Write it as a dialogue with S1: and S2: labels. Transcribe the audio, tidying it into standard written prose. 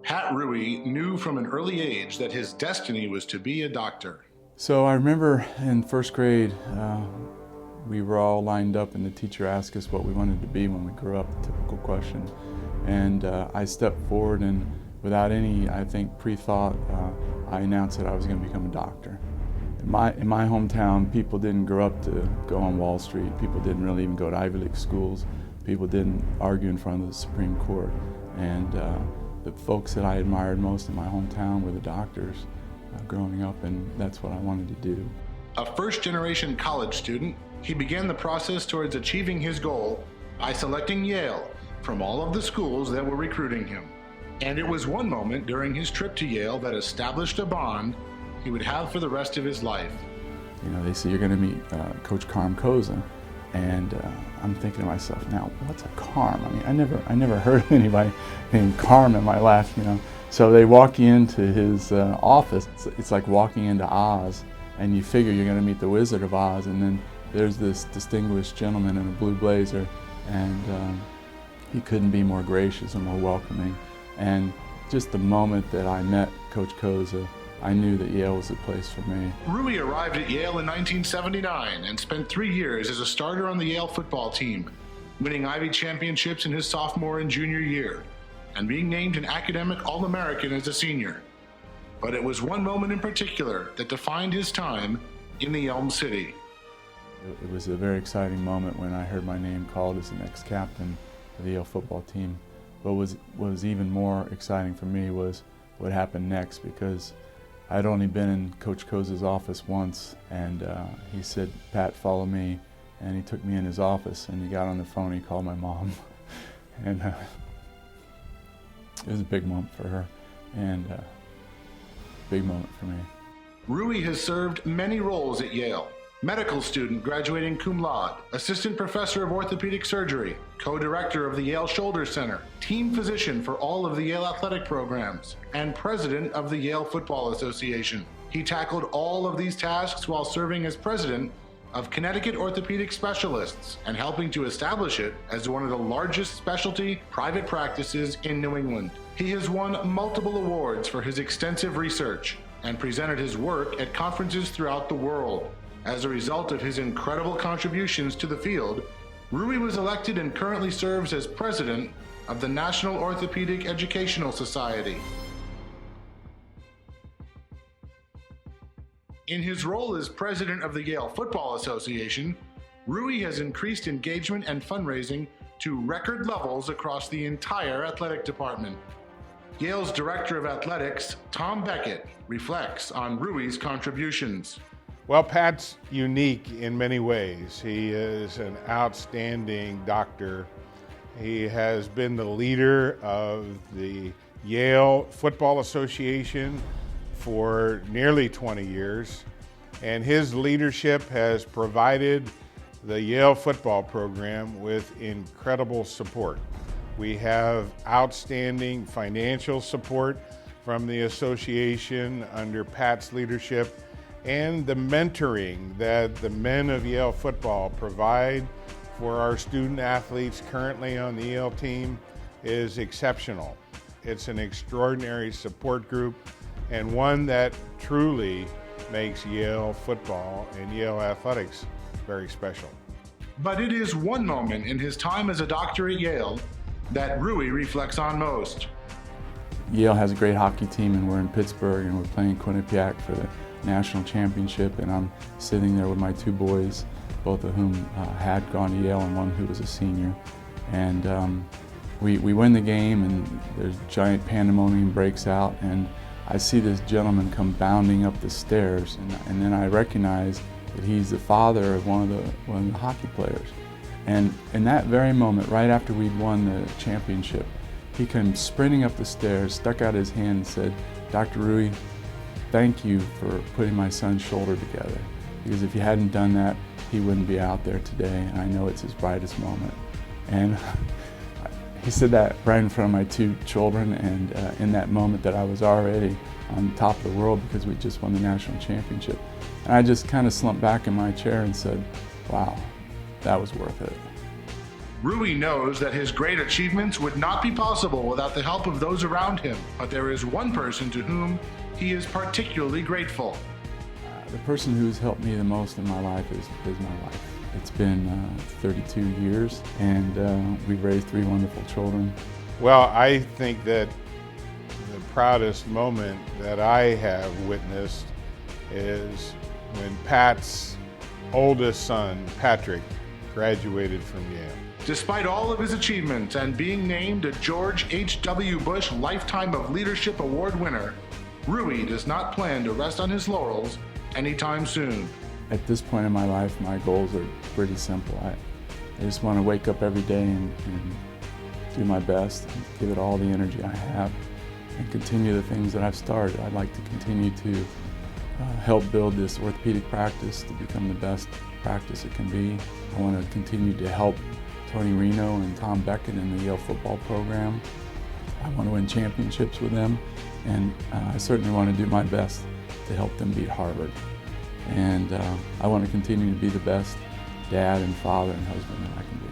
S1: Pat Ruwe knew from an early age that his destiny was to be a doctor.
S2: So I remember in first grade, we were all lined up and the teacher asked us what we wanted to be when we grew up, a typical question. And I stepped forward and without any, I think, pre-thought, I announced that I was going to become a doctor. In my hometown, people didn't grow up to go on Wall Street. People didn't really even go to Ivy League schools. People didn't argue in front of the Supreme Court. And the folks that I admired most in my hometown were the doctors growing up, and that's what I wanted to do.
S1: A first-generation college student, he began the process towards achieving his goal by selecting Yale from all of the schools that were recruiting him. And it was one moment during his trip to Yale that established a bond he would have for the rest of his life.
S2: You know, they say you're going to meet Coach Carm Koza, and I'm thinking to myself, now, what's a Carm? I mean, I never heard of anybody named Carm in my life, you know. So they walk you into his office. It's like walking into Oz, and you figure you're going to meet the Wizard of Oz, and then there's this distinguished gentleman in a blue blazer, and he couldn't be more gracious and more welcoming. And just the moment that I met Coach Koza, I knew that Yale was the place for me.
S1: Ruwe arrived at Yale in 1979 and spent 3 years as a starter on the Yale football team, winning Ivy championships in his sophomore and junior year, and being named an academic All-American as a senior. But it was one moment in particular that defined his time in the Elm City.
S2: It was a very exciting moment when I heard my name called as the next captain of the Yale football team. But what was even more exciting for me was what happened next, because I'd only been in Coach Koza's office once, and he said, "Pat, follow me." And he took me in his office, and he got on the phone, he called my mom. And it was a big moment for her, and a big moment for me.
S1: Ruwe has served many roles at Yale. Medical student graduating cum laude, assistant professor of orthopedic surgery, co-director of the Yale Shoulder Center, team physician for all of the Yale athletic programs, and president of the Yale Football Association. He tackled all of these tasks while serving as president of Connecticut Orthopedic Specialists and helping to establish it as one of the largest specialty private practices in New England. He has won multiple awards for his extensive research and presented his work at conferences throughout the world. As a result of his incredible contributions to the field, Ruwe was elected and currently serves as president of the National Orthopedic Educational Society. In his role as president of the Yale Football Association, Ruwe has increased engagement and fundraising to record levels across the entire athletic department. Yale's Director of Athletics, Tom Beckett, reflects on Ruwe's contributions.
S3: Well, Pat's unique in many ways. He is an outstanding doctor. He has been the leader of the Yale Football Association for nearly 20 years, and his leadership has provided the Yale football program with incredible support. We have outstanding financial support from the association under Pat's leadership, and the mentoring that the men of Yale football provide for our student athletes currently on the Yale team is exceptional. It's an extraordinary support group, and one that truly makes Yale football and Yale athletics very special.
S1: But it is one moment in his time as a doctor at Yale that Ruwe reflects on most.
S2: Yale has a great hockey team, and we're in Pittsburgh, and we're playing Quinnipiac for the national championship, and I'm sitting there with my two boys, both of whom had gone to Yale and one who was a senior. And we win the game, and there's giant pandemonium breaks out, and I see this gentleman come bounding up the stairs, and then I recognize that he's the father of one of the hockey players. And in that very moment, right after we'd won the championship, he came sprinting up the stairs, stuck out his hand and said, "Dr. Ruwe, thank you for putting my son's shoulder together, because if you hadn't done that, he wouldn't be out there today, and I know it's his brightest moment." And he said that right in front of my two children, and in that moment that I was already on top of the world because we just won the national championship. And I just kind of slumped back in my chair and said, wow, that was worth it.
S1: Ruwe knows that his great achievements would not be possible without the help of those around him, but there is one person to whom he is particularly grateful.
S2: The person who's helped me the most in my life is my wife. It's been 32 years, and we've raised 3 wonderful children.
S3: Well, I think that the proudest moment that I have witnessed is when Pat's oldest son, Patrick, graduated from Yale.
S1: Despite all of his achievements and being named a George H.W. Bush Lifetime of Leadership Award winner, Ruwe does not plan to rest on his laurels anytime soon.
S2: At this point in my life, my goals are pretty simple. I just want to wake up every day and do my best, and give it all the energy I have, and continue the things that I've started. I'd like to continue to help build this orthopedic practice to become the best practice it can be. I want to continue to help Tony Reno and Tom Beckett in the Yale football program. I want to win championships with them, and I certainly want to do my best to help them beat Harvard. And I want to continue to be the best dad and father and husband that I can be.